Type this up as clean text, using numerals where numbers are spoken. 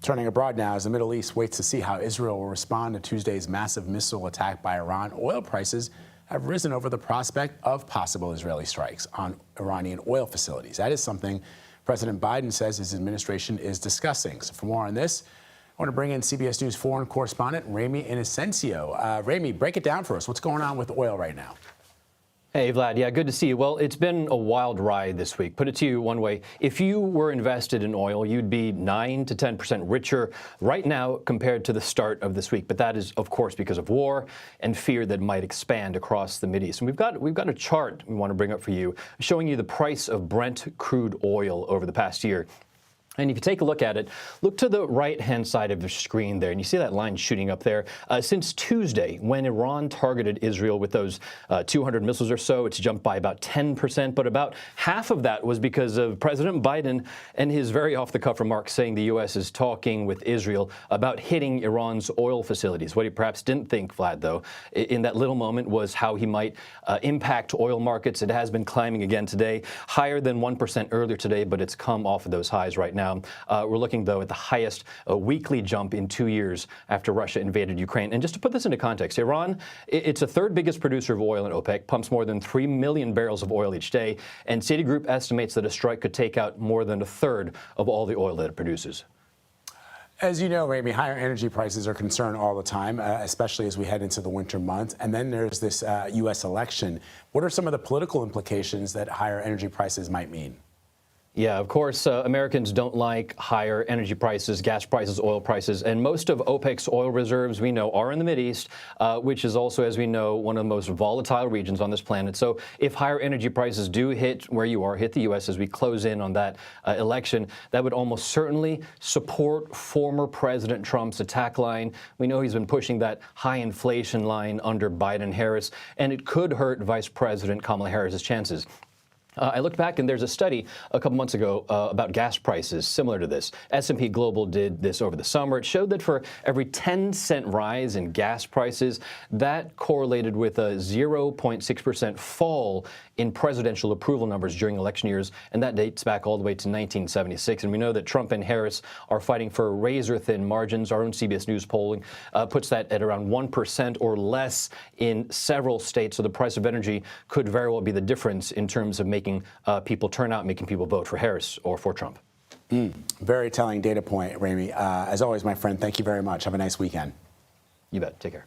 Turning abroad now, as the Middle East waits to see how Israel will respond to Tuesday's massive missile attack by Iran, oil prices have risen over the prospect of possible Israeli strikes on Iranian oil facilities. That is something President Biden says his administration is discussing. So for more on this, I want to bring in CBS News foreign correspondent Ramy Inocencio. Ramy, break it down for us. What's going on with oil right now? Hey, Vlad. Yeah, good to see you. Well, it's been a wild ride this week. Put it to you one way. If you were invested in oil, you'd be 9 to 10% richer right now compared to the start of this week. But that is, of course, because of war and fear that might expand across the Mideast. And we've got a chart we want to bring up for you showing you the price of Brent crude oil over the past year. And if you take a look at it, look to the right-hand side of the screen there, and you see that line shooting up there. Since Tuesday, when Iran targeted Israel with those 200 missiles or so, it's jumped by about 10%, but about half of that was because of President Biden and his very off-the-cuff remarks saying the U.S. is talking with Israel about hitting Iran's oil facilities. What he perhaps didn't think, Vlad, though, in that little moment was how he might impact oil markets. It has been climbing again today, higher than 1% earlier today, but it's come off of those highs right now. We're looking, though, at the highest weekly jump in 2 years after Russia invaded Ukraine. And just to put this into context, Iran, it's the third biggest producer of oil in OPEC, pumps more than 3 million barrels of oil each day, and Citigroup estimates that a strike could take out more than a third of all the oil that it produces. As you know, Ramy, higher energy prices are a concern all the time, especially as we head into the winter months. And then there's this U.S. election. What are some of the political implications that higher energy prices might mean? Yeah, of course, Americans don't like higher energy prices, gas prices, oil prices, and most of OPEC's oil reserves, we know, are in the Mideast, which is also, as we know, one of the most volatile regions on this planet. So if higher energy prices do hit where you are, hit the U.S. as we close in on that election, that would almost certainly support former President Trump's attack line. We know he's been pushing that high inflation line under Biden-Harris, and it could hurt Vice President Kamala Harris's chances. I looked back, and there's a study a couple months ago about gas prices similar to this. S&P Global did this over the summer. It showed that for every 10-cent rise in gas prices, that correlated with a 0.6% fall in presidential approval numbers during election years, and that dates back all the way to 1976. And we know that Trump and Harris are fighting for razor-thin margins. Our own CBS News polling puts that at around 1% or less in several states. So the price of energy could very well be the difference in terms of making people turn out, making people vote for Harris or for Trump. Very telling data point, Ramy. As always, my friend, thank you very much. Have a nice weekend. You bet. Take care.